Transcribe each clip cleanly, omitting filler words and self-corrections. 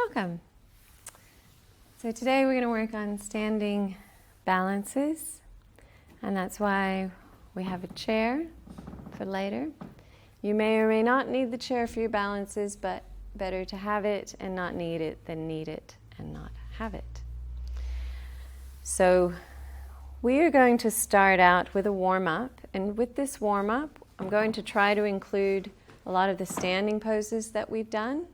Welcome. So today we're going to work on standing balances, and that's why we have a chair for later. You may or may not need the chair for your balances, but better to have it and not need it than need it and not have it. So we are going to start out with a warm-up, and with this warm-up I'm going to try to include a lot of the standing poses that we've done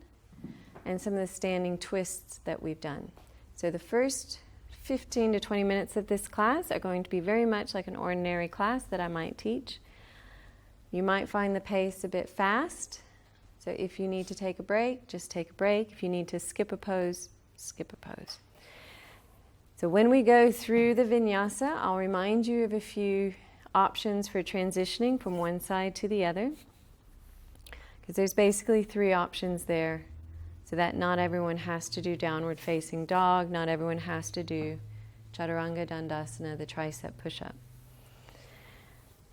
and some of the standing twists that we've done. So the first 15 to 20 minutes of this class are going to be very much like an ordinary class that I might teach. You might find the pace a bit fast, so if you need to take a break, just take a break. If you need to skip a pose, skip a pose. So when we go through the vinyasa, I'll remind you of a few options for transitioning from one side to the other, because there's basically three options there, so that not everyone has to do downward facing dog, not everyone has to do Chaturanga Dandasana, the tricep push-up.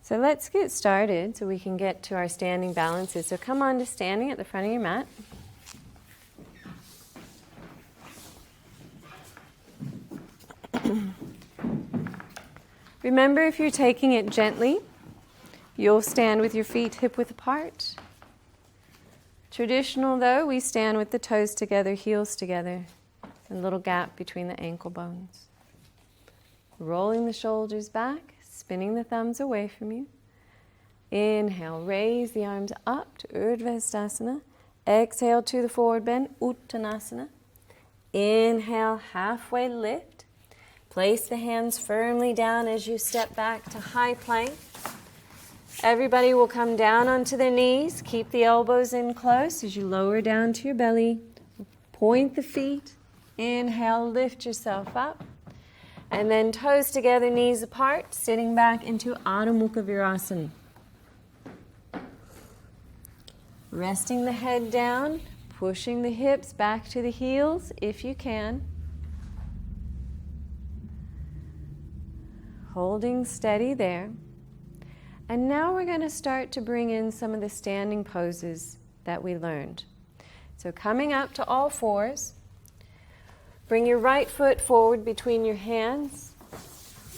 So let's get started so we can get to our standing balances. So come on to standing at the front of your mat. Remember, if you're taking it gently, you'll stand with your feet hip-width apart. Traditional, though, we stand with the toes together, heels together, and a little gap between the ankle bones. Rolling the shoulders back, spinning the thumbs away from you. Inhale, raise the arms up to Urdhva Hastasana. Exhale to the forward bend, Uttanasana. Inhale, halfway lift. Place the hands firmly down as you step back to high plank. Everybody will come down onto their knees. Keep the elbows in close as you lower down to your belly. Point the feet. Inhale, lift yourself up. And then toes together, knees apart, sitting back into Adho Mukha Virasana. Resting the head down, pushing the hips back to the heels if you can. Holding steady there. And now we're going to start to bring in some of the standing poses that we learned. So coming up to all fours, bring your right foot forward between your hands.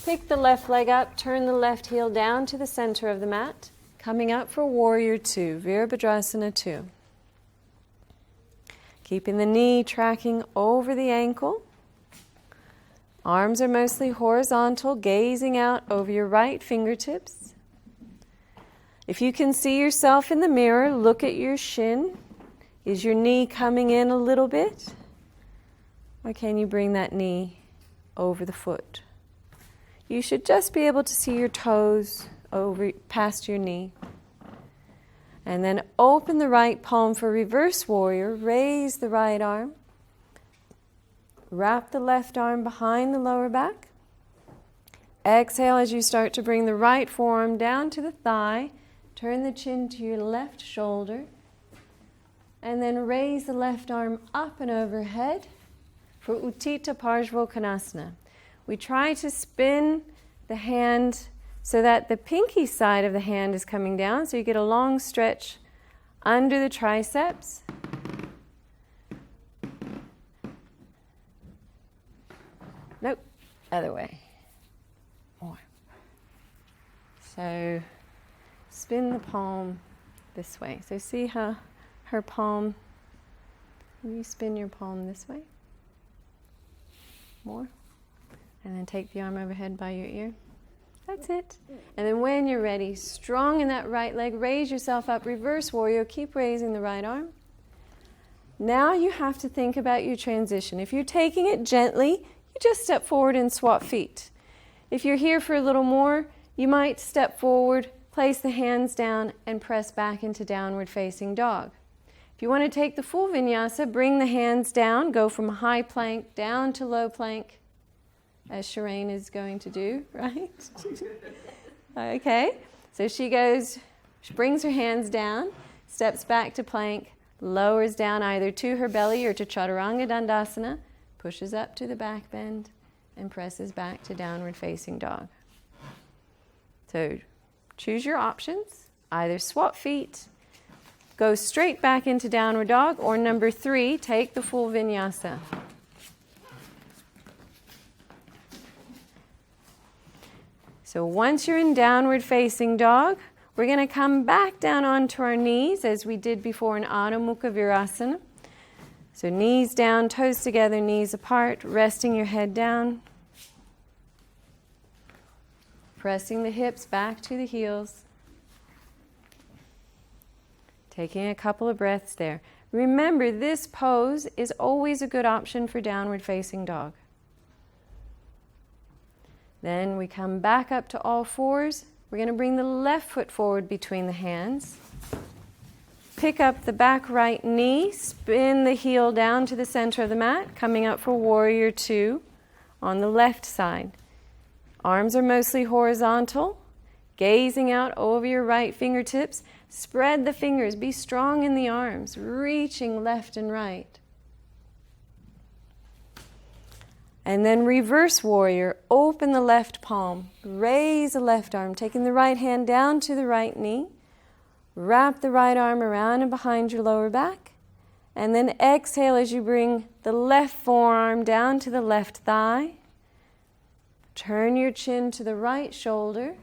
Pick the left leg up, turn the left heel down to the center of the mat. Coming up for Warrior Two, Virabhadrasana 2. Keeping the knee tracking over the ankle. Arms are mostly horizontal, gazing out over your right fingertips. If you can see yourself in the mirror, look at your shin. Is your knee coming in a little bit? Or can you bring that knee over the foot? You should just be able to see your toes over past your knee. And then open the right palm for reverse warrior. Raise the right arm. Wrap the left arm behind the lower back. Exhale as you start to bring the right forearm down to the thigh. Turn the chin to your left shoulder. And then raise the left arm up and overhead for Utthita Parshvottanasana. We try to spin the hand so that the pinky side of the hand is coming down, so you get a long stretch under the triceps. Nope, other way. More. So spin the palm this way. So see how her palm, you spin your palm this way. More. And then take the arm overhead by your ear. That's it. And then when you're ready, strong in that right leg, raise yourself up, reverse warrior, keep raising the right arm. Now you have to think about your transition. If you're taking it gently, you just step forward and swap feet. If you're here for a little more, you might step forward, place the hands down, and press back into downward facing dog. If you want to take the full vinyasa, bring the hands down, go from high plank down to low plank, as Shireen is going to do, right? Okay, so she brings her hands down, steps back to plank, lowers down either to her belly or to Chaturanga Dandasana, pushes up to the back bend, and presses back to downward facing dog. So choose your options, either swap feet, go straight back into downward dog, or number 3, take the full vinyasa. So once you're in downward facing dog, we're going to come back down onto our knees as we did before in Adho Mukha Virasana. So knees down, toes together, knees apart, resting your head down. Pressing the hips back to the heels. Taking a couple of breaths there. Remember, this pose is always a good option for downward facing dog. Then we come back up to all fours. We're going to bring the left foot forward between the hands. Pick up the back right knee, spin the heel down to the center of the mat, coming up for Warrior 2 on the left side. Arms are mostly horizontal, gazing out over your right fingertips. Spread the fingers, be strong in the arms, reaching left and right. And then reverse warrior, open the left palm, raise the left arm, taking the right hand down to the right knee, wrap the right arm around and behind your lower back, and then exhale as you bring the left forearm down to the left thigh. Turn your chin to the right shoulder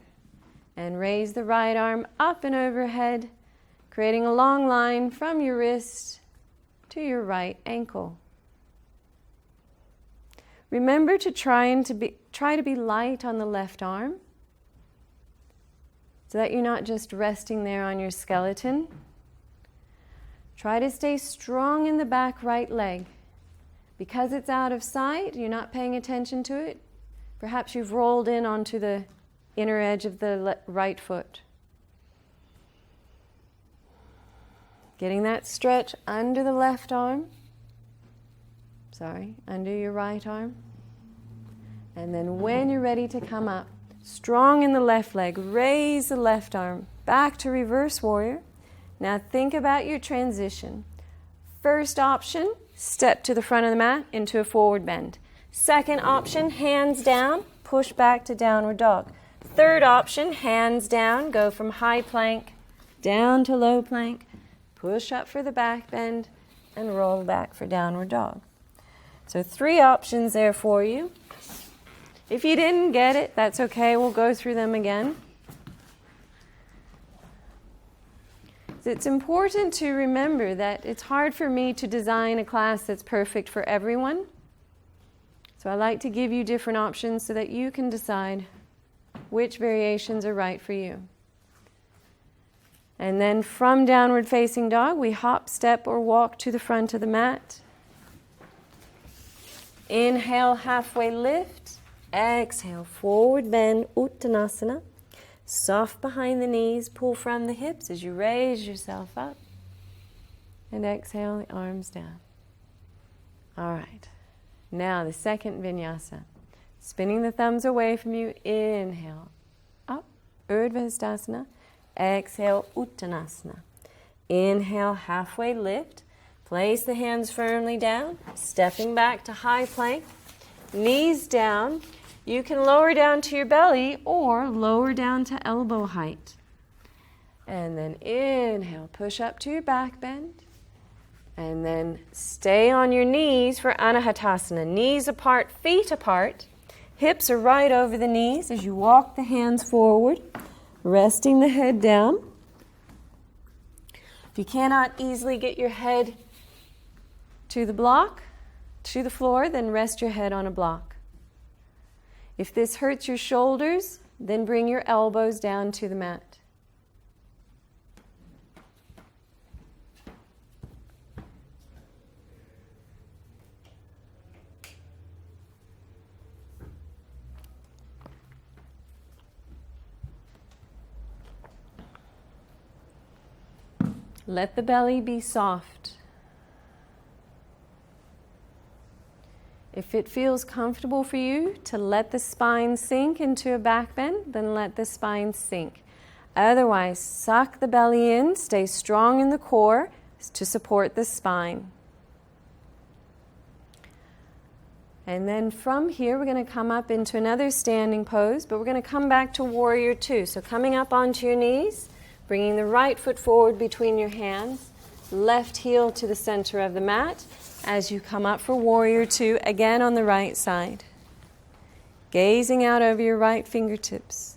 and raise the right arm up and overhead, creating a long line from your wrist to your right ankle. Remember to try to be light on the left arm so that you're not just resting there on your skeleton. Try to stay strong in the back right leg. Because it's out of sight, you're not paying attention to it. Perhaps you've rolled in onto the inner edge of the right foot. Getting that stretch under the left arm. Under your right arm. And then when you're ready to come up, strong in the left leg, raise the left arm back to reverse warrior. Now think about your transition. First option, step to the front of the mat into a forward bend. Second option, hands down, push back to downward dog. Third option, hands down, go from high plank down to low plank, push up for the back bend, and roll back for downward dog. So 3 options there for you. If you didn't get it, that's okay. We'll go through them again. It's important to remember that it's hard for me to design a class that's perfect for everyone. So I like to give you different options so that you can decide which variations are right for you. And then from downward facing dog, we hop, step, or walk to the front of the mat. Inhale, halfway lift. Exhale, forward bend, Uttanasana. Soft behind the knees, pull from the hips as you raise yourself up. And exhale, the arms down. All right. Now the second vinyasa. Spinning the thumbs away from you. Inhale, up, Urdhva Hastasana. Exhale, Uttanasana. Inhale, halfway lift. Place the hands firmly down, stepping back to high plank. Knees down. You can lower down to your belly or lower down to elbow height. And then inhale, push up to your back bend. And then stay on your knees for Anahatasana. Knees apart, feet apart. Hips are right over the knees as you walk the hands forward, resting the head down. If you cannot easily get your head to the block, to the floor, then rest your head on a block. If this hurts your shoulders, then bring your elbows down to the mat. Let the belly be soft. If it feels comfortable for you to let the spine sink into a back bend, then let the spine sink. Otherwise, suck the belly in, stay strong in the core to support the spine. And then from here, we're going to come up into another standing pose, but we're going to come back to Warrior 2. So coming up onto your knees, Bringing the right foot forward between your hands, left heel to the center of the mat as you come up for Warrior Two, again on the right side. Gazing out over your right fingertips.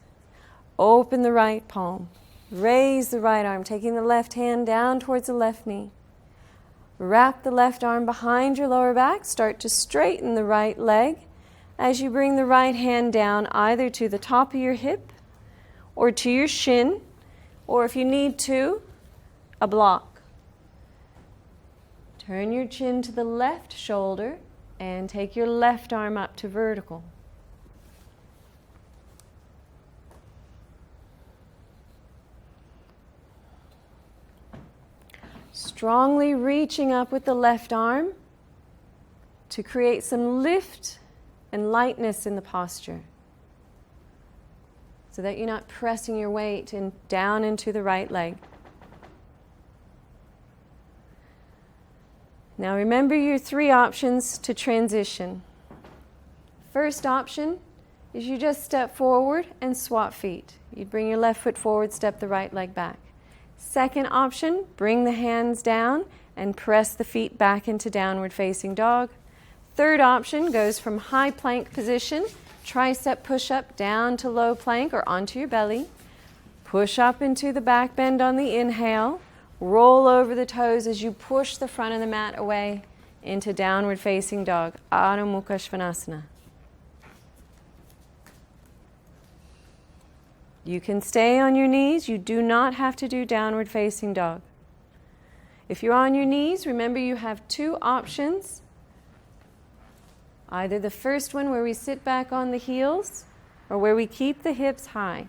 Open the right palm. Raise the right arm, taking the left hand down towards the left knee. Wrap the left arm behind your lower back. Start to straighten the right leg as you bring the right hand down either to the top of your hip or to your shin, or if you need to, a block. Turn your chin to the left shoulder and take your left arm up to vertical. Strongly reaching up with the left arm to create some lift and lightness in the posture, so that you're not pressing your weight down into the right leg. Now remember your three options to transition. First option is you just step forward and swap feet. You bring your left foot forward, step the right leg back. Second option, bring the hands down and press the feet back into downward facing dog. Third option goes from high plank position, tricep push-up down to low plank or onto your belly. Push up into the back bend on the inhale. Roll over the toes as you push the front of the mat away into downward facing dog, Adho Mukha Svanasana. You can stay on your knees. You do not have to do downward facing dog. If you're on your knees, remember you have two options. Either the first one where we sit back on the heels or where we keep the hips high.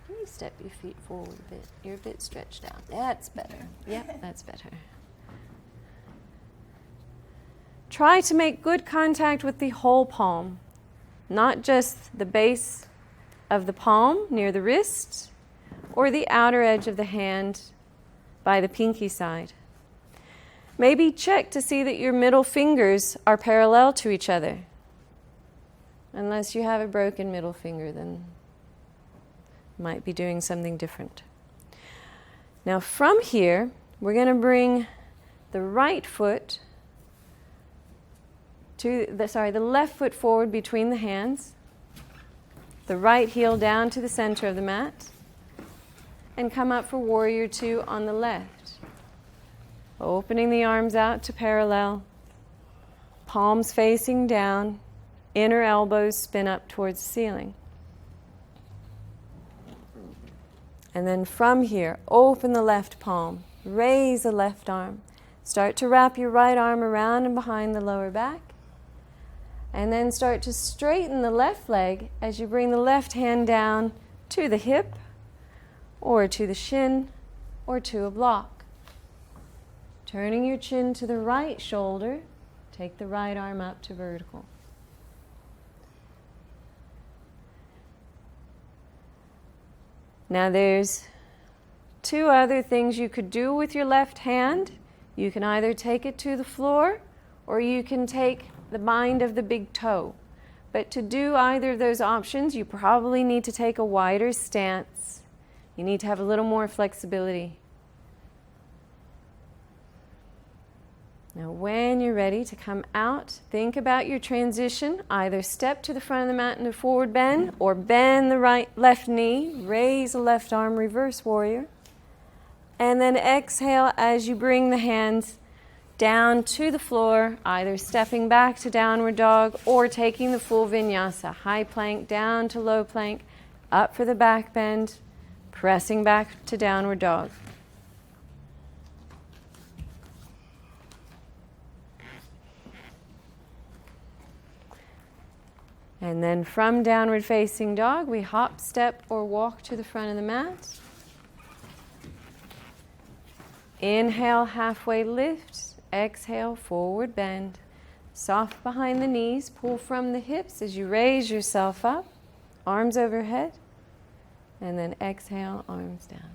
Can you step your feet forward a bit? You're a bit stretched out. That's better. Yep, that's better. Try to make good contact with the whole palm, not just the base of the palm near the wrist or the outer edge of the hand by the pinky side. Maybe check to see that your middle fingers are parallel to each other. Unless you have a broken middle finger, then you might be doing something different. Now from here, we're going to bring the right foot to the left foot forward between the hands. The right heel down to the center of the mat, and come up for Warrior Two on the left. Opening the arms out to parallel, palms facing down, inner elbows spin up towards the ceiling. And then from here, open the left palm, raise the left arm. Start to wrap your right arm around and behind the lower back. And then start to straighten the left leg as you bring the left hand down to the hip or to the shin or to a block. Turning your chin to the right shoulder, take the right arm up to vertical. Now there's two other things you could do with your left hand. You can either take it to the floor or you can take the bind of the big toe. But to do either of those options, you probably need to take a wider stance. You need to have a little more flexibility. Now when you're ready to come out, think about your transition. Either step to the front of the mat in a forward bend or bend the left knee, raise the left arm, reverse warrior. And then exhale as you bring the hands down to the floor, either stepping back to downward dog or taking the full vinyasa, high plank down to low plank, up for the back bend, pressing back to downward dog. And then from downward facing dog, we hop, step, or walk to the front of the mat. Inhale, halfway lift. Exhale, forward bend. Soft behind the knees. Pull from the hips as you raise yourself up. Arms overhead. And then exhale, arms down.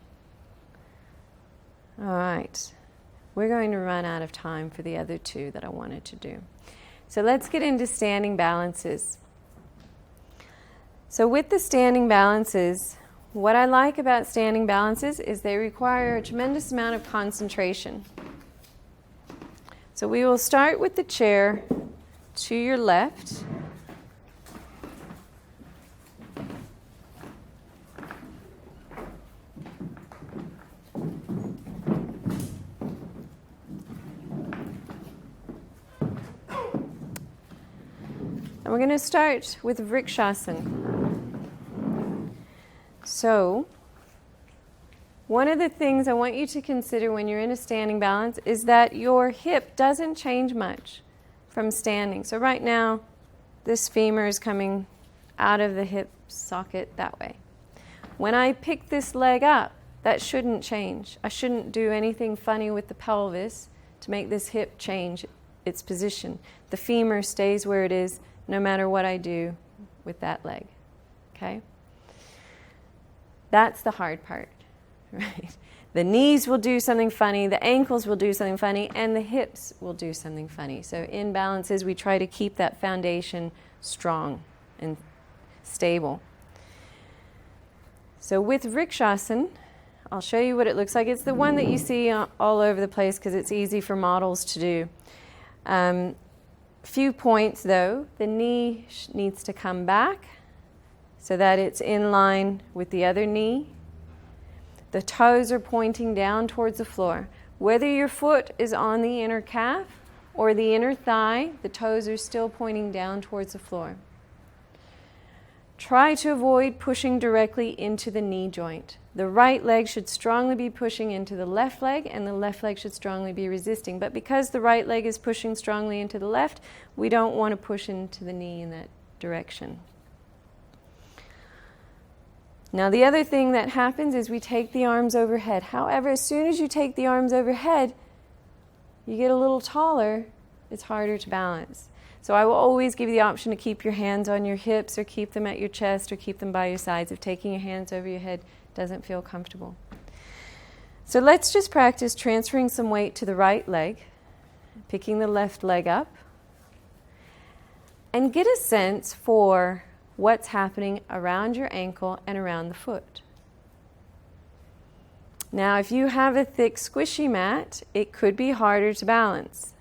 All right. We're going to run out of time for the other two that I wanted to do. So let's get into standing balances. So with the standing balances, what I like about standing balances is they require a tremendous amount of concentration. So we will start with the chair to your left. And we're going to start with Vrikshasana. So, one of the things I want you to consider when you're in a standing balance is that your hip doesn't change much from standing. So right now, this femur is coming out of the hip socket that way. When I pick this leg up, that shouldn't change. I shouldn't do anything funny with the pelvis to make this hip change its position. The femur stays where it is no matter what I do with that leg. Okay? That's the hard part, right? The knees will do something funny, the ankles will do something funny, and the hips will do something funny. So in balances, we try to keep that foundation strong and stable. So with Vrikshasana, I'll show you what it looks like. It's the one that you see all over the place because it's easy for models to do. Few points though. The knee needs to come back so that it's in line with the other knee. The toes are pointing down towards the floor. Whether your foot is on the inner calf or the inner thigh, the toes are still pointing down towards the floor. Try to avoid pushing directly into the knee joint. The right leg should strongly be pushing into the left leg, and the left leg should strongly be resisting. But because the right leg is pushing strongly into the left, we don't want to push into the knee in that direction. Now the other thing that happens is we take the arms overhead. However, as soon as you take the arms overhead, you get a little taller, it's harder to balance. So I will always give you the option to keep your hands on your hips or keep them at your chest or keep them by your sides if taking your hands over your head doesn't feel comfortable. So let's just practice transferring some weight to the right leg, picking the left leg up, and get a sense for what's happening around your ankle and around the foot. Now, if you have a thick, squishy mat, it could be harder to balance.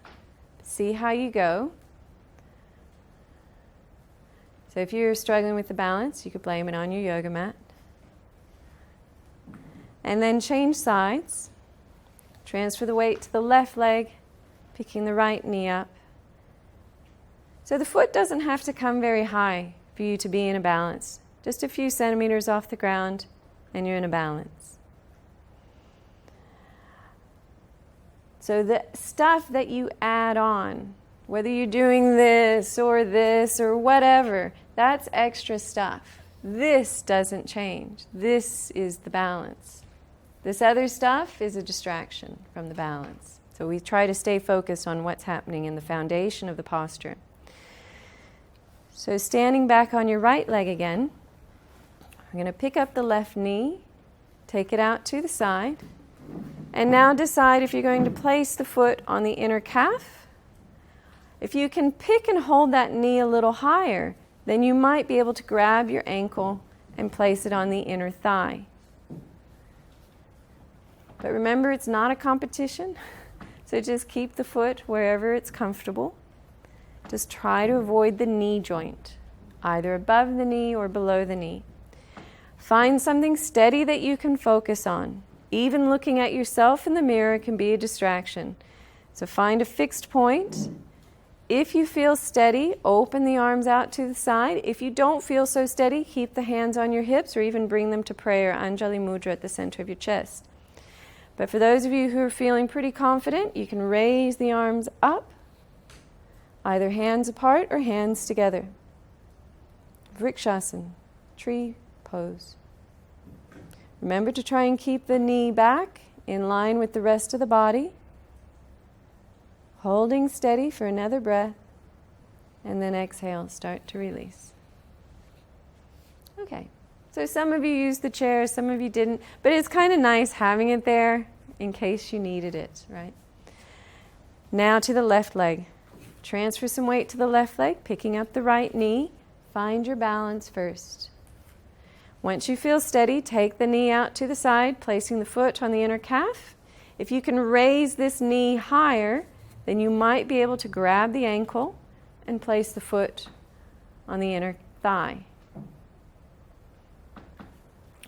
See how you go. So if you're struggling with the balance, you could blame it on your yoga mat. And then change sides. Transfer the weight to the left leg, picking the right knee up. So the foot doesn't have to come very high for you to be in a balance. Just a few centimeters off the ground and you're in a balance. So the stuff that you add on, whether you're doing this or whatever, that's extra stuff. This doesn't change. This is the balance. This other stuff is a distraction from the balance. So we try to stay focused on what's happening in the foundation of the posture. So standing back on your right leg again, we're going to pick up the left knee, take it out to the side, and now decide if you're going to place the foot on the inner calf. If you can pick and hold that knee a little higher, then you might be able to grab your ankle and place it on the inner thigh. But remember, it's not a competition, so just keep the foot wherever it's comfortable. Just try to avoid the knee joint, either above the knee or below the knee. Find something steady that you can focus on. Even looking at yourself in the mirror can be a distraction. So find a fixed point. If you feel steady, open the arms out to the side. If you don't feel so steady, keep the hands on your hips or even bring them to prayer, Anjali Mudra at the center of your chest. But for those of you who are feeling pretty confident, you can raise the arms up, either hands apart or hands together. Vrikshasana, tree pose. Remember to try and keep the knee back in line with the rest of the body. Holding steady for another breath, and then exhale, start to release. Okay, so some of you used the chair, some of you didn't, but it's kind of nice having it there in case you needed it, right? Now to the left leg. Transfer some weight to the left leg, picking up the right knee. Find your balance first. Once you feel steady, take the knee out to the side, placing the foot on the inner calf. If you can raise this knee higher, then you might be able to grab the ankle and place the foot on the inner thigh.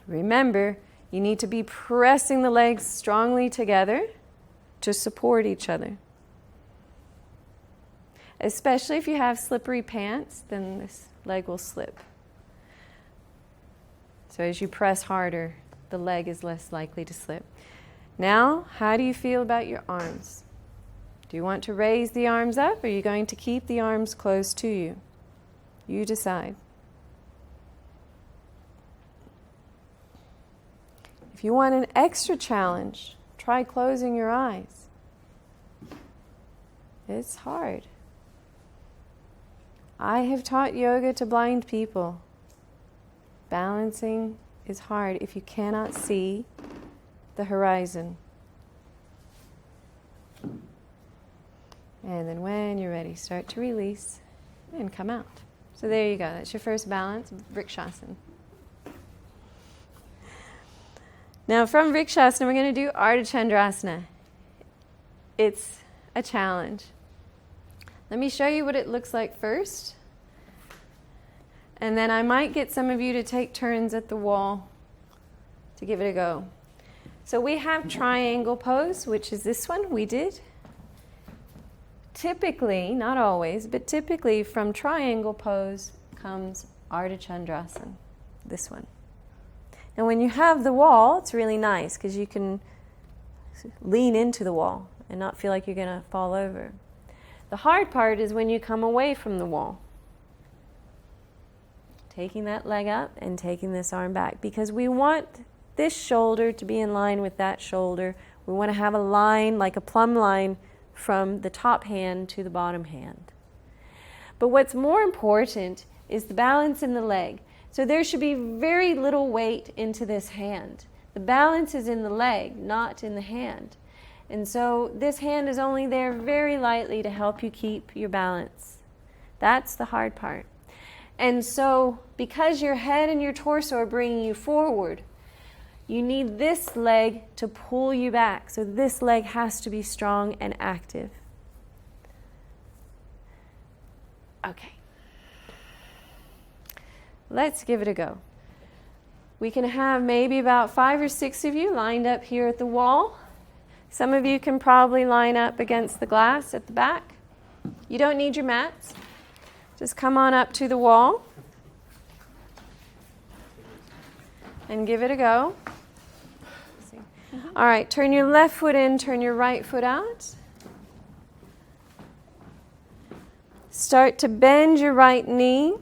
Remember, you need to be pressing the legs strongly together to support each other. Especially if you have slippery pants, then this leg will slip. So as you press harder, the leg is less likely to slip. Now, how do you feel about your arms? Do you want to raise the arms up, or are you going to keep the arms close to you? You decide. If you want an extra challenge, try closing your eyes. It's hard. I have taught yoga to blind people. Balancing is hard if you cannot see the horizon. And then when you're ready, start to release and come out. So there you go. That's your first balance, Vrikshasana. Now from Vrikshasana, we're going to do Ardha Chandrasana. It's a challenge. Let me show you what it looks like first. And then I might get some of you to take turns at the wall to give it a go. So we have triangle pose, which is this one we did. Typically, not always, but typically from triangle pose comes Ardha Chandrasana, this one. And when you have the wall, it's really nice because you can lean into the wall and not feel like you're going to fall over. The hard part is when you come away from the wall. Taking that leg up and taking this arm back, because we want this shoulder to be in line with that shoulder. We want to have a line, like a plumb line, from the top hand to the bottom hand. But what's more important is the balance in the leg. So there should be very little weight into this hand. The balance is in the leg, not in the hand. And so this hand is only there very lightly to help you keep your balance. That's the hard part. And so because your head and your torso are bringing you forward, you need this leg to pull you back. So this leg has to be strong and active. Okay. Let's give it a go. We can have maybe about 5 or 6 of you lined up here at the wall. Some of you can probably line up against the glass at the back. You don't need your mats. Just come on up to the wall and give it a go. All right, turn your left foot in, turn your right foot out. Start to bend your right knee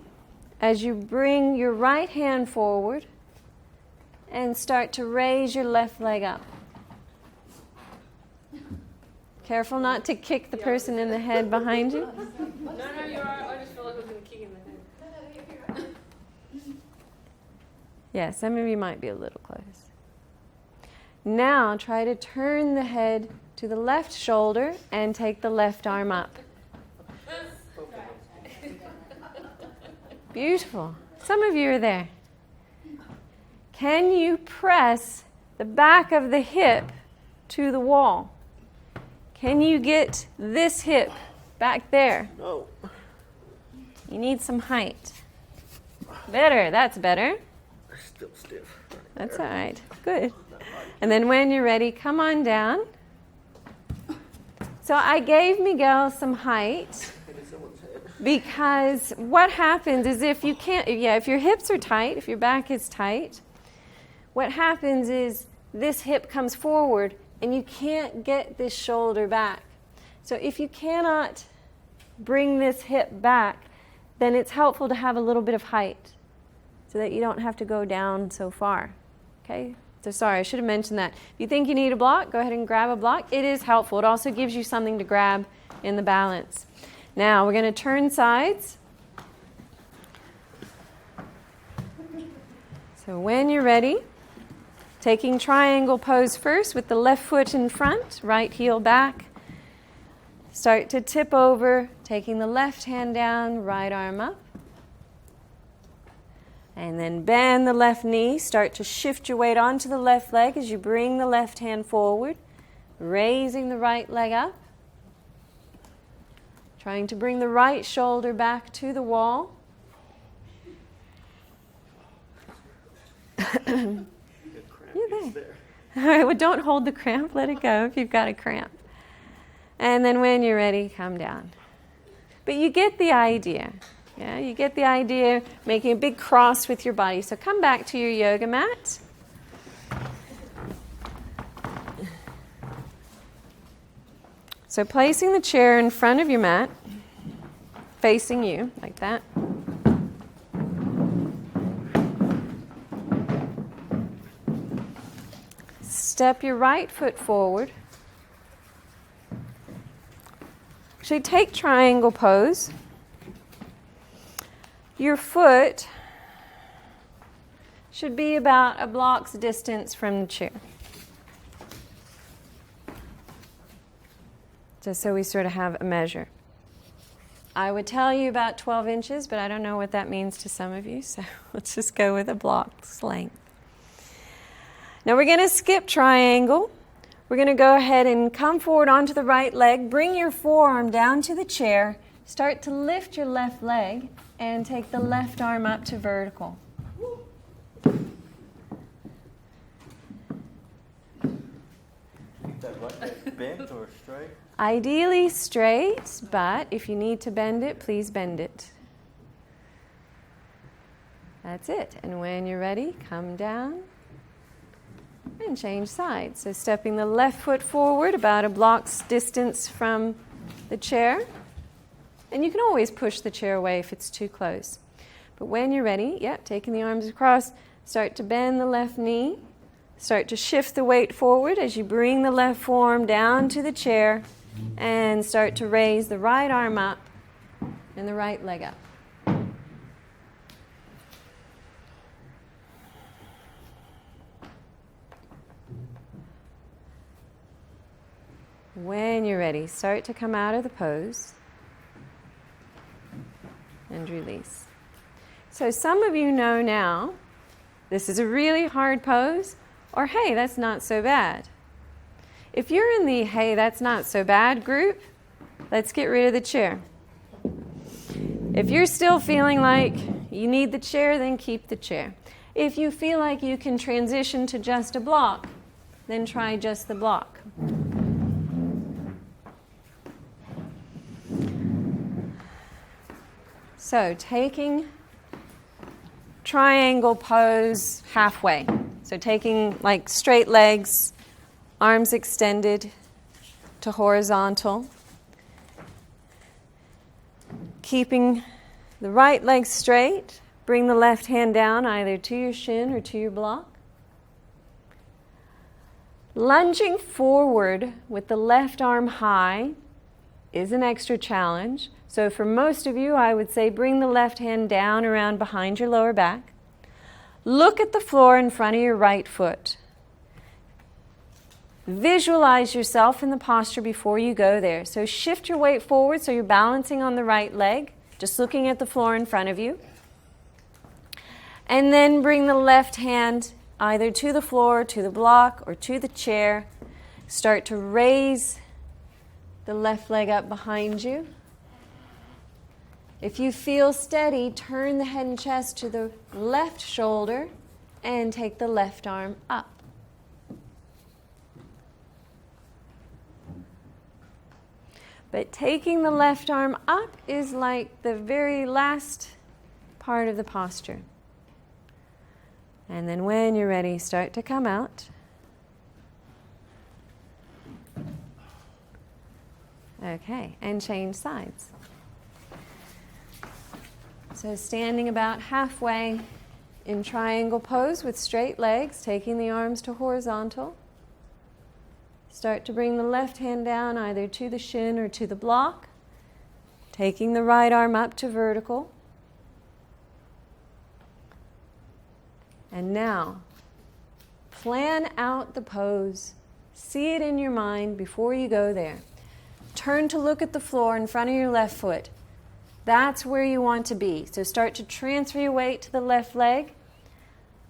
as you bring your right hand forward and start to raise your left leg up. Careful not to kick the person in the head behind you. No, you are. I just feel like I was going to kick in the head. Yeah, some of you might be a little close. Now try to turn the head to the left shoulder and take the left arm up. Beautiful. Some of you are there. Can you press the back of the hip to the wall? Can you get this hip back there? No. You need some height. Better. That's better. Still stiff. That's all right. Good. And then when you're ready, come on down. So I gave Miguel some height because what happens is if your hips are tight, if your back is tight, what happens is this hip comes forward and you can't get this shoulder back. So if you cannot bring this hip back, then it's helpful to have a little bit of height so that you don't have to go down so far. Okay? So sorry, I should have mentioned that. If you think you need a block, go ahead and grab a block. It is helpful. It also gives you something to grab in the balance. Now we're going to turn sides. So when you're ready, taking triangle pose first with the left foot in front, right heel back. Start to tip over, taking the left hand down, right arm up. And then bend the left knee. Start to shift your weight onto the left leg as you bring the left hand forward, raising the right leg up. Trying to bring the right shoulder back to the wall. You're there. All right, well, don't hold the cramp. Let it go if you've got a cramp. And then when you're ready, come down. But you get the idea. Yeah, you get the idea, making a big cross with your body. So come back to your yoga mat. So placing the chair in front of your mat, facing you, like that. Step your right foot forward. Actually, take triangle pose. Your foot should be about a block's distance from the chair. Just so we sort of have a measure. I would tell you about 12 inches, but I don't know what that means to some of you, so let's just go with a block's length. Now we're going to skip triangle. We're going to go ahead and come forward onto the right leg. Bring your forearm down to the chair. Start to lift your left leg and take the left arm up to vertical. Keep that right leg bent or straight? Ideally straight, but if you need to bend it, please bend it. That's it. And when you're ready, come down and change sides. So stepping the left foot forward about a block's distance from the chair. And you can always push the chair away if it's too close. But when you're ready, taking the arms across, start to bend the left knee. Start to shift the weight forward as you bring the left forearm down to the chair and start to raise the right arm up and the right leg up. When you're ready, start to come out of the pose and release. So some of you know now, this is a really hard pose, or hey, that's not so bad. If you're in the hey, that's not so bad group, let's get rid of the chair. If you're still feeling like you need the chair, then keep the chair. If you feel like you can transition to just a block, then try just the block. So taking triangle pose halfway. So taking like straight legs, arms extended to horizontal. Keeping the right leg straight. Bring the left hand down either to your shin or to your block. Lunging forward with the left arm high is an extra challenge. So for most of you, I would say bring the left hand down around behind your lower back. Look at the floor in front of your right foot. Visualize yourself in the posture before you go there. So shift your weight forward so you're balancing on the right leg, just looking at the floor in front of you. And then bring the left hand either to the floor, to the block, or to the chair. Start to raise the left leg up behind you. If you feel steady, turn the head and chest to the left shoulder and take the left arm up. But taking the left arm up is like the very last part of the posture. And then when you're ready, start to come out. Okay, and change sides. So standing about halfway in triangle pose with straight legs, taking the arms to horizontal. Start to bring the left hand down either to the shin or to the block. Taking the right arm up to vertical. And now, plan out the pose. See it in your mind before you go there. Turn to look at the floor in front of your left foot. That's where you want to be. So start to transfer your weight to the left leg.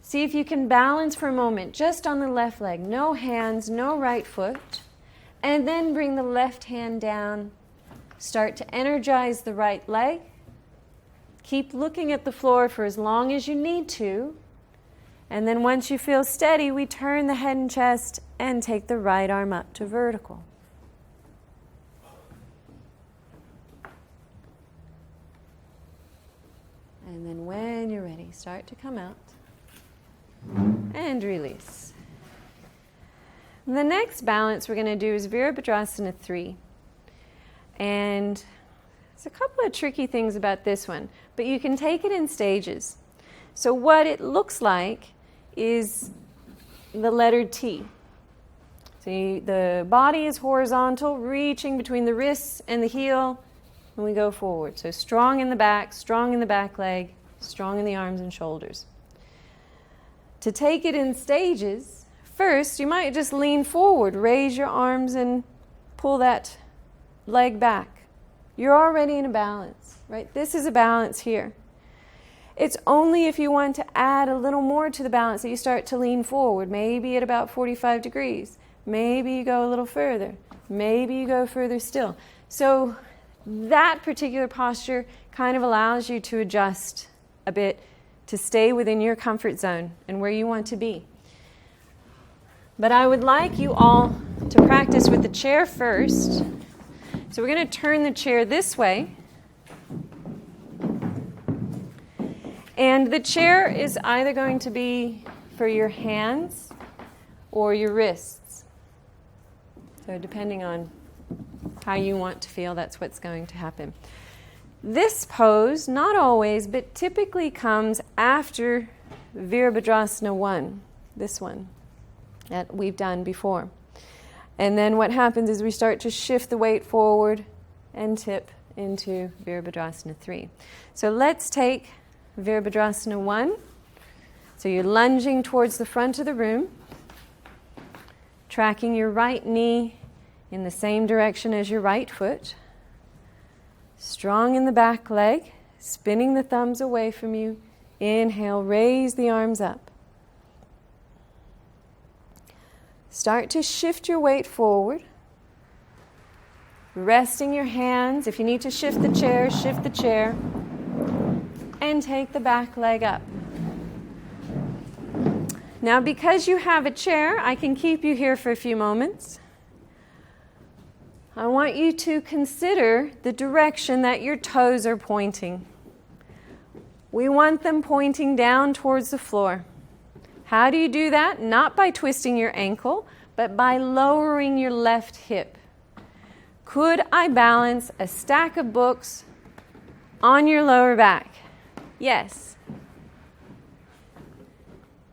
See if you can balance for a moment just on the left leg. No hands, no right foot. And then bring the left hand down. Start to energize the right leg. Keep looking at the floor for as long as you need to. And then once you feel steady, we turn the head and chest and take the right arm up to vertical. And then when you're ready, start to come out and release. The next balance we're going to do is Virabhadrasana 3. And there's a couple of tricky things about this one, but you can take it in stages. So what it looks like is the letter T. See, the body is horizontal, reaching between the wrists and the heel, and we go forward. So strong in the back leg, strong in the arms and shoulders. To take it in stages, first you might just lean forward, raise your arms and pull that leg back. You're already in a balance, right? This is a balance here. It's only if you want to add a little more to the balance that you start to lean forward, maybe at about 45 degrees. Maybe you go a little further. Maybe you go further still. So that particular posture kind of allows you to adjust a bit to stay within your comfort zone and where you want to be. But I would like you all to practice with the chair first. So we're going to turn the chair this way. And the chair is either going to be for your hands or your wrists. So depending on how you want to feel, that's what's going to happen. This pose, not always, but typically comes after Virabhadrasana 1, this one that we've done before. And then what happens is we start to shift the weight forward and tip into Virabhadrasana 3. So let's take Virabhadrasana 1. So you're lunging towards the front of the room, tracking your right knee in the same direction as your right foot. Strong in the back leg, spinning the thumbs away from you. Inhale, raise the arms up. Start to shift your weight forward. Resting your hands. If you need to shift the chair. And take the back leg up. Now, because you have a chair, I can keep you here for a few moments. I want you to consider the direction that your toes are pointing. We want them pointing down towards the floor. How do you do that? Not by twisting your ankle, but by lowering your left hip. Could I balance a stack of books on your lower back? Yes.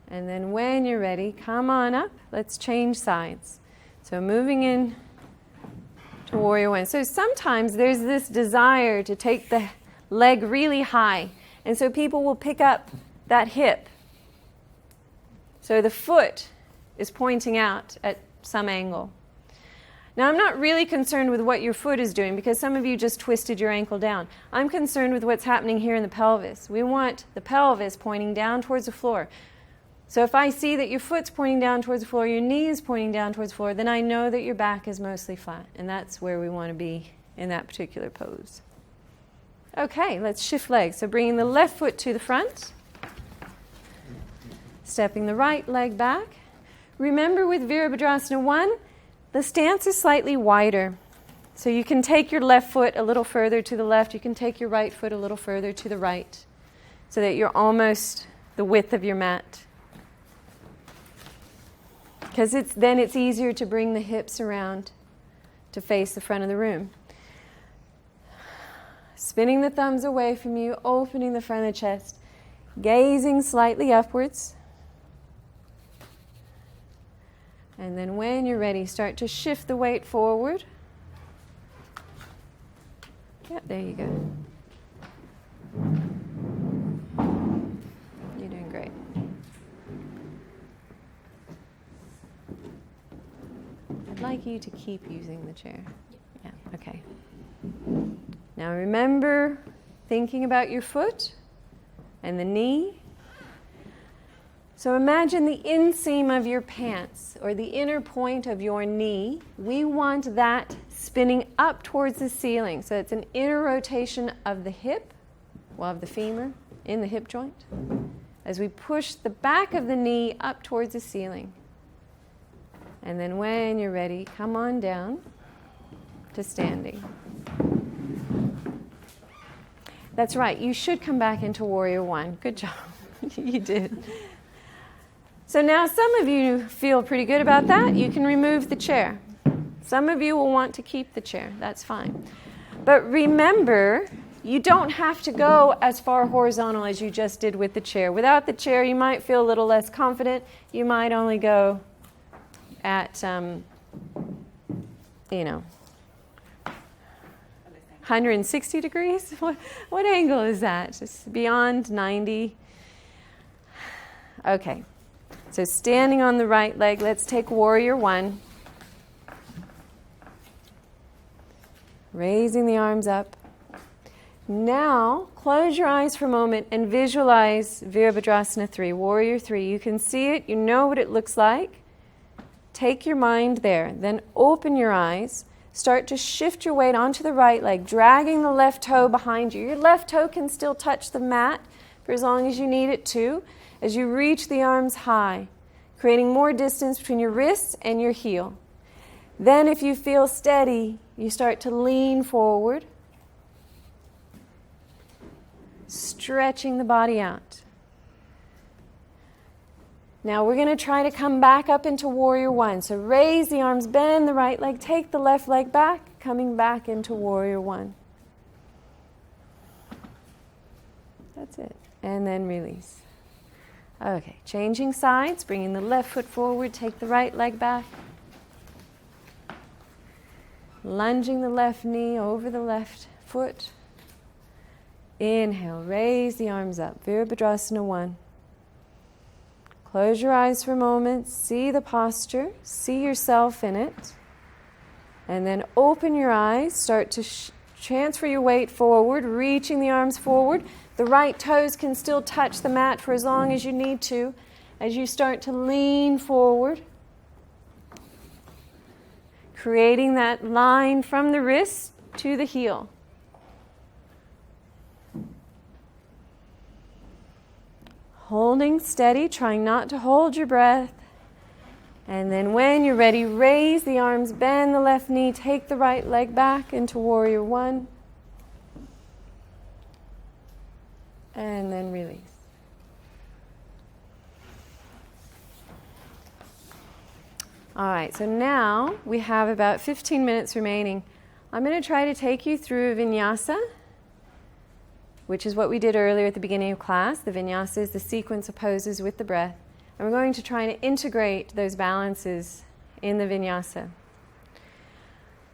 And then when you're ready, come on up. Let's change sides. So moving in to Warrior One. So sometimes there's this desire to take the leg really high. And so people will pick up that hip. So the foot is pointing out at some angle. Now, I'm not really concerned with what your foot is doing because some of you just twisted your ankle down. I'm concerned with what's happening here in the pelvis. We want the pelvis pointing down towards the floor. So if I see that your foot's pointing down towards the floor, your knee is pointing down towards the floor, then I know that your back is mostly flat. And that's where we want to be in that particular pose. Okay, let's shift legs. So bringing the left foot to the front. Stepping the right leg back. Remember with Virabhadrasana 1, the stance is slightly wider. So you can take your left foot a little further to the left. You can take your right foot a little further to the right so that you're almost the width of your mat. Because then it's easier to bring the hips around to face the front of the room. Spinning the thumbs away from you, opening the front of the chest, gazing slightly upwards. And then when you're ready, start to shift the weight forward. Yep, there you go. You're doing great. I'd like you to keep using the chair. Yeah, okay. Now remember thinking about your foot and the knee. So imagine the inseam of your pants or the inner point of your knee. We want that spinning up towards the ceiling. So it's an inner rotation of the hip, well, of the femur in the hip joint, as we push the back of the knee up towards the ceiling. And then when you're ready, come on down to standing. That's right, you should come back into Warrior One. Good job. You did. So now some of you feel pretty good about that. You can remove the chair. Some of you will want to keep the chair. That's fine. But remember, you don't have to go as far horizontal as you just did with the chair. Without the chair, you might feel a little less confident. You might only go at, 160 degrees? What angle is that? Just beyond 90? Okay. So standing on the right leg, let's take Warrior One. Raising the arms up. Now, close your eyes for a moment and visualize Virabhadrasana 3, Warrior 3. You can see it, you know what it looks like. Take your mind there. Then open your eyes. Start to shift your weight onto the right leg, dragging the left toe behind you. Your left toe can still touch the mat for as long as you need it to, as you reach the arms high, creating more distance between your wrists and your heel. Then if you feel steady, you start to lean forward, stretching the body out. Now we're going to try to come back up into Warrior One. So raise the arms, bend the right leg, take the left leg back, coming back into Warrior One. That's it. And then release. Okay, changing sides, bringing the left foot forward, take the right leg back. Lunging the left knee over the left foot. Inhale, raise the arms up. Virabhadrasana 1. Close your eyes for a moment, see the posture, see yourself in it. And then open your eyes, start to transfer your weight forward, reaching the arms forward. The right toes can still touch the mat for as long as you need to, as you start to lean forward. Creating that line from the wrist to the heel. Holding steady, trying not to hold your breath. And then when you're ready, raise the arms, bend the left knee, take the right leg back into Warrior One. And then release. All right, so now we have about 15 minutes remaining. I'm going to try to take you through a vinyasa, which is what we did earlier at the beginning of class. The vinyasa is the sequence of poses with the breath. And we're going to try to integrate those balances in the vinyasa.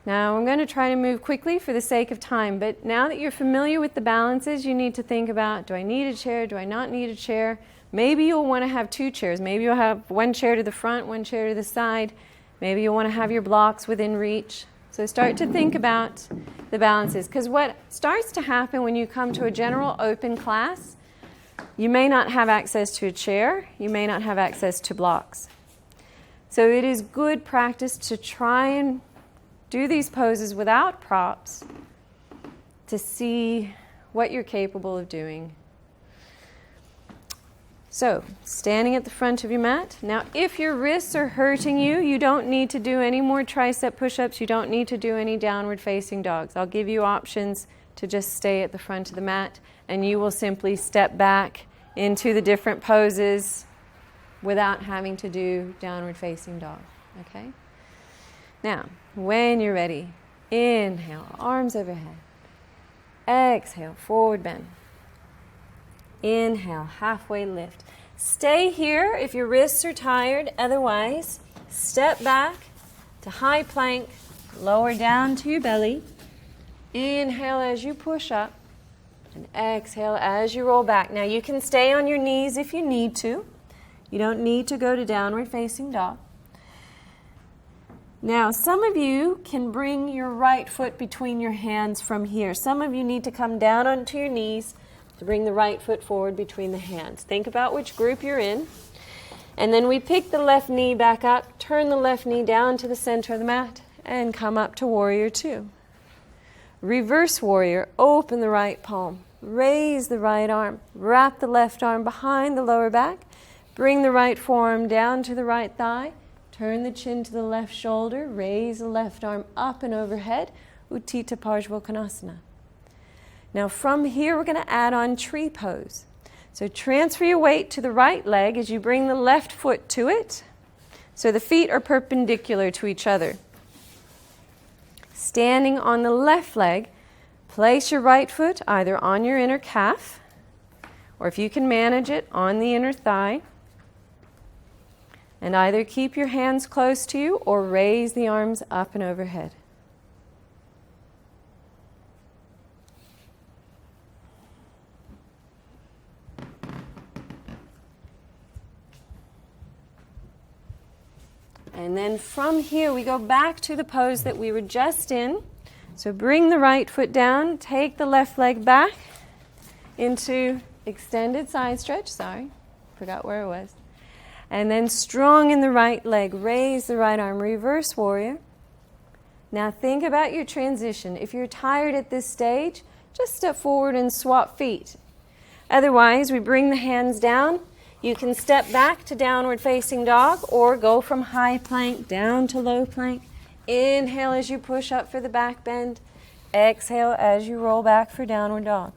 Now, I'm going to try to move quickly for the sake of time, but now that you're familiar with the balances, you need to think about, do I need a chair? Do I not need a chair? Maybe you'll want to have two chairs. Maybe you'll have one chair to the front, one chair to the side. Maybe you'll want to have your blocks within reach. So start to think about the balances, because what starts to happen when you come to a general open class, you may not have access to a chair, you may not have access to blocks. So it is good practice to try and do these poses without props to see what you're capable of doing. So, standing at the front of your mat. Now, if your wrists are hurting you, you don't need to do any more tricep push-ups. You don't need to do any downward facing dogs. I'll give you options to just stay at the front of the mat, and you will simply step back into the different poses without having to do downward facing dog. Okay? Now, when you're ready, inhale, arms overhead. Exhale, forward bend. Inhale, halfway lift. Stay here if your wrists are tired. Otherwise, step back to high plank, lower down to your belly. Inhale as you push up, and exhale as you roll back. Now you can stay on your knees if you need to. You don't need to go to downward facing dog. Now, some of you can bring your right foot between your hands from here. Some of you need to come down onto your knees to bring the right foot forward between the hands. Think about which group you're in. And then we pick the left knee back up, turn the left knee down to the center of the mat, and come up to Warrior Two. Reverse Warrior, open the right palm, raise the right arm, wrap the left arm behind the lower back, bring the right forearm down to the right thigh, turn the chin to the left shoulder, raise the left arm up and overhead, Utthita Parsvakonasana. Now from here we're going to add on tree pose. So transfer your weight to the right leg as you bring the left foot to it. So the feet are perpendicular to each other. Standing on the left leg, place your right foot either on your inner calf, or if you can manage it, on the inner thigh. And either keep your hands close to you or raise the arms up and overhead. And then from here we go back to the pose that we were just in. So bring the right foot down, take the left leg back into extended side stretch. Sorry, forgot where it was. And then strong in the right leg, raise the right arm, reverse warrior. Now think about your transition. If you're tired at this stage, just step forward and swap feet. Otherwise, we bring the hands down. You can step back to downward facing dog or go from high plank down to low plank. Inhale as you push up for the back bend. Exhale as you roll back for downward dog.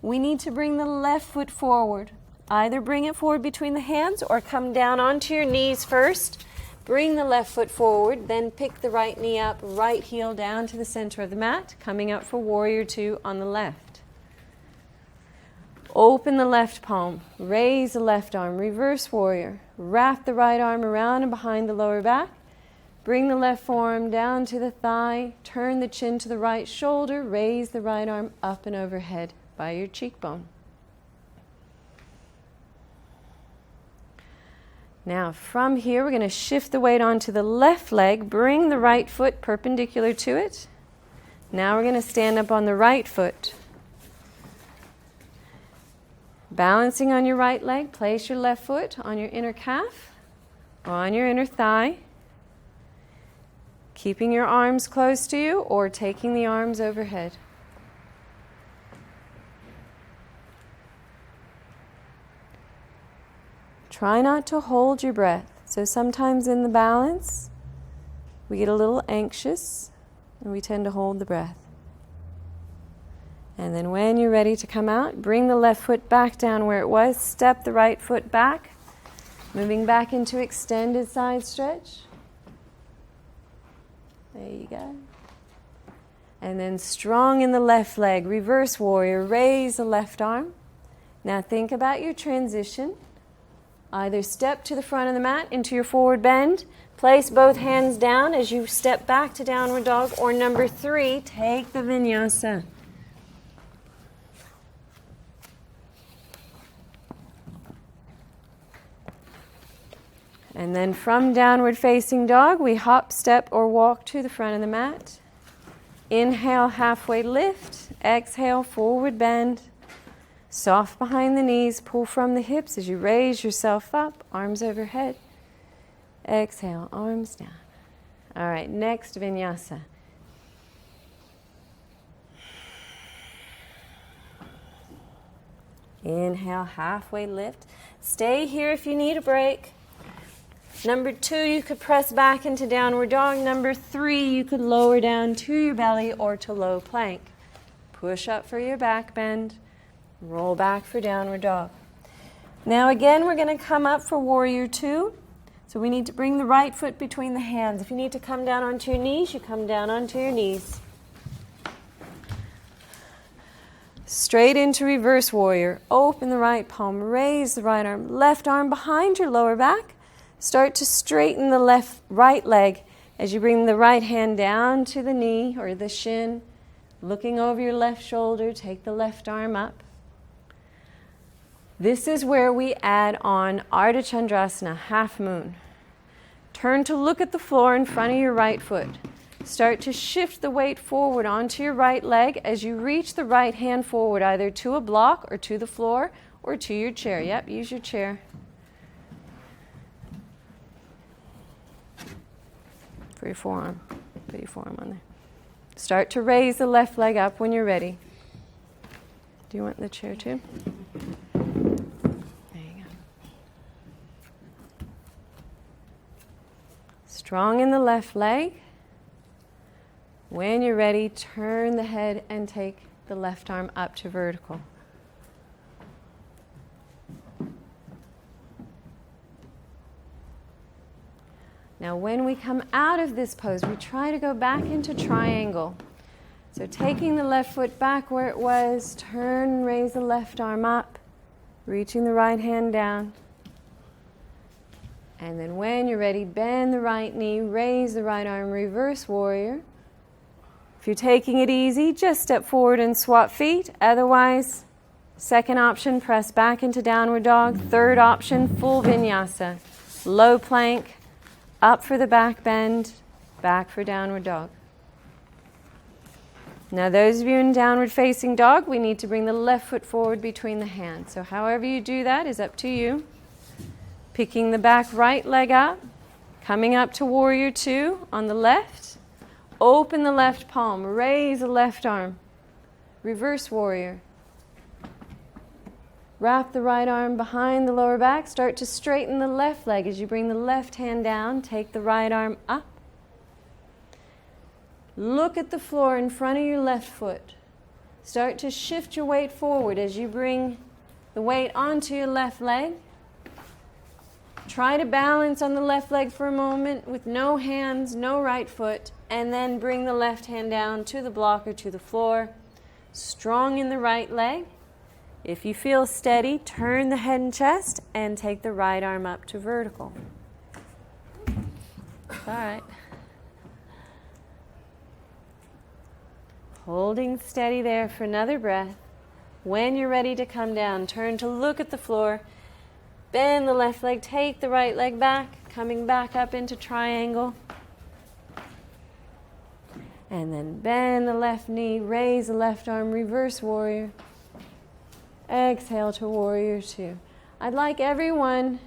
We need to bring the left foot forward. Either bring it forward between the hands or come down onto your knees first. Bring the left foot forward, then pick the right knee up, right heel down to the center of the mat, coming up for Warrior Two on the left. Open the left palm, raise the left arm, reverse warrior. Wrap the right arm around and behind the lower back. Bring the left forearm down to the thigh, turn the chin to the right shoulder, raise the right arm up and overhead by your cheekbone. Now from here we're going to shift the weight onto the left leg, bring the right foot perpendicular to it. Now we're going to stand up on the right foot. Balancing on your right leg, place your left foot on your inner calf or on your inner thigh. Keeping your arms close to you or taking the arms overhead. Try not to hold your breath. So sometimes in the balance, we get a little anxious and we tend to hold the breath. And then when you're ready to come out, bring the left foot back down where it was. Step the right foot back, moving back into extended side stretch. There you go. And then strong in the left leg, reverse warrior, raise the left arm. Now think about your transition. Either step to the front of the mat into your forward bend, place both hands down as you step back to downward dog, or number 3, take the vinyasa. And then from downward facing dog, we hop, step, or walk to the front of the mat. Inhale, halfway lift. Exhale, forward bend. Soft behind the knees, pull from the hips as you raise yourself up, arms overhead. Exhale, arms down. All right, next vinyasa. Inhale, halfway lift. Stay here if you need a break. Number 2, you could press back into downward dog. Number 3, you could lower down to your belly or to low plank. Push up for your back bend. Roll back for downward dog. Now again, we're going to come up for Warrior Two. So we need to bring the right foot between the hands. If you need to come down onto your knees, you come down onto your knees. Straight into reverse warrior. Open the right palm, raise the right arm behind your lower back. Start to straighten the right leg as you bring the right hand down to the knee or the shin. Looking over your left shoulder, take the left arm up. This is where we add on Ardha Chandrasana, half moon. Turn to look at the floor in front of your right foot. Start to shift the weight forward onto your right leg as you reach the right hand forward, either to a block or to the floor or to your chair. Yep, use your chair. For your forearm. Put your forearm on there. Start to raise the left leg up when you're ready. Do you want the chair too? There you go. Strong in the left leg. When you're ready, turn the head and take the left arm up to vertical. Now when we come out of this pose, we try to go back into triangle. So taking the left foot back where it was, turn and raise the left arm up, reaching the right hand down. And then when you're ready, bend the right knee, raise the right arm, reverse warrior. If you're taking it easy, just step forward and swap feet. Otherwise, second option, press back into downward dog. Third option, full vinyasa. Low plank, up for the back bend, back for downward dog. Now those of you in downward facing dog, we need to bring the left foot forward between the hands. So however you do that is up to you. Picking the back right leg up, coming up to warrior two on the left. Open the left palm, raise the left arm, reverse warrior. Wrap the right arm behind the lower back, start to straighten the left leg as you bring the left hand down, take the right arm up. Look at the floor in front of your left foot. Start to shift your weight forward as you bring the weight onto your left leg. Try to balance on the left leg for a moment with no hands, no right foot, and then bring the left hand down to the block or to the floor. Strong in the right leg. If you feel steady, turn the head and chest and take the right arm up to vertical. All right. Holding steady there for another breath. When you're ready to come down, turn to look at the floor. Bend the left leg, take the right leg back, coming back up into triangle. And then bend the left knee, raise the left arm, reverse warrior. Exhale to warrior two. I'd like everyone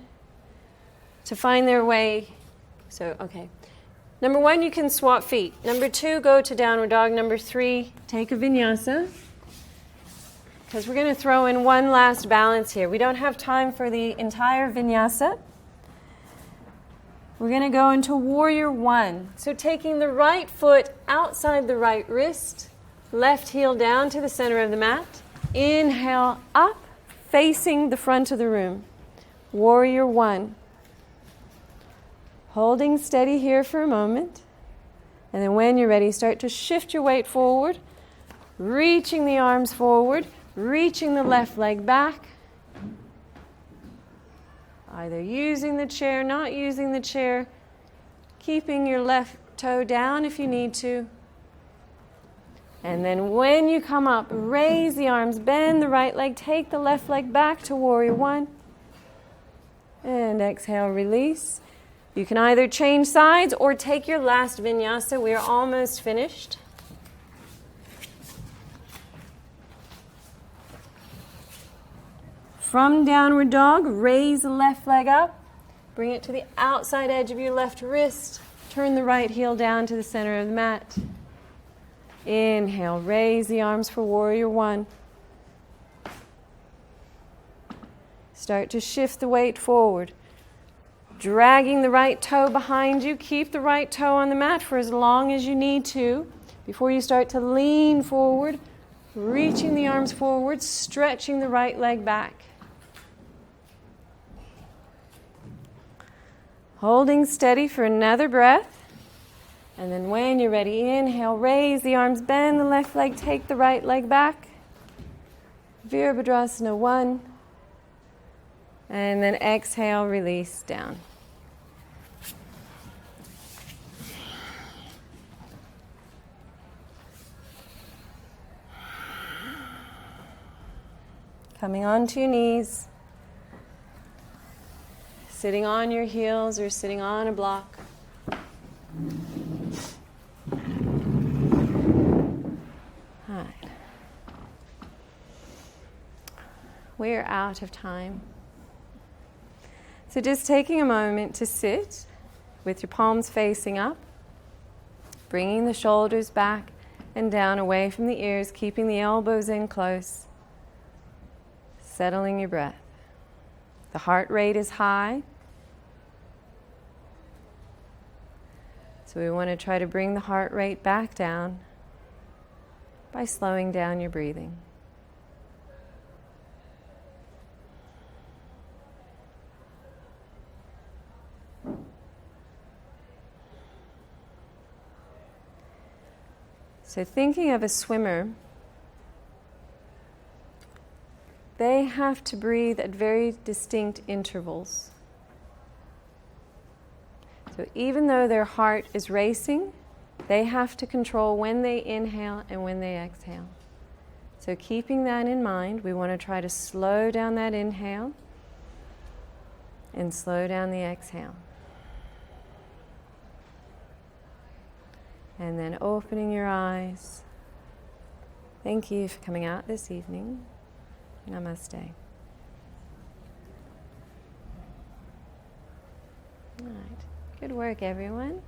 to find their way. So, okay. Number one, you can swap feet. Number two, go to downward dog. Number three, take a vinyasa. Because we're going to throw in one last balance here. We don't have time for the entire vinyasa. We're going to go into warrior one. So taking the right foot outside the right wrist, left heel down to the center of the mat. Inhale up, facing the front of the room. Warrior one. Holding steady here for a moment. And then when you're ready, start to shift your weight forward, reaching the arms forward, reaching the left leg back. Either using the chair, not using the chair, keeping your left toe down if you need to. And then when you come up, raise the arms, bend the right leg, take the left leg back to warrior one. And exhale, release. You can either change sides or take your last vinyasa. We are almost finished. From downward dog, raise the left leg up. Bring it to the outside edge of your left wrist. Turn the right heel down to the center of the mat. Inhale, raise the arms for warrior one. Start to shift the weight forward. Dragging the right toe behind you. Keep the right toe on the mat for as long as you need to before you start to lean forward, reaching the arms forward, stretching the right leg back. Holding steady for another breath. And then when you're ready, inhale, raise the arms, bend the left leg, take the right leg back. Virabhadrasana one. And then exhale, release down. Coming onto your knees. Sitting on your heels or sitting on a block. we're out of time. So just taking a moment to sit with your palms facing up, bringing the shoulders back and down away from the ears, keeping the elbows in close, settling your breath. The heart rate is high, so we want to try to bring the heart rate back down by slowing down your breathing. So thinking of a swimmer, they have to breathe at very distinct intervals. So even though their heart is racing, they have to control when they inhale and when they exhale. So keeping that in mind, we want to try to slow down that inhale and slow down the exhale. And then opening your eyes. Thank you for coming out this evening. Namaste. All right. Good work, everyone.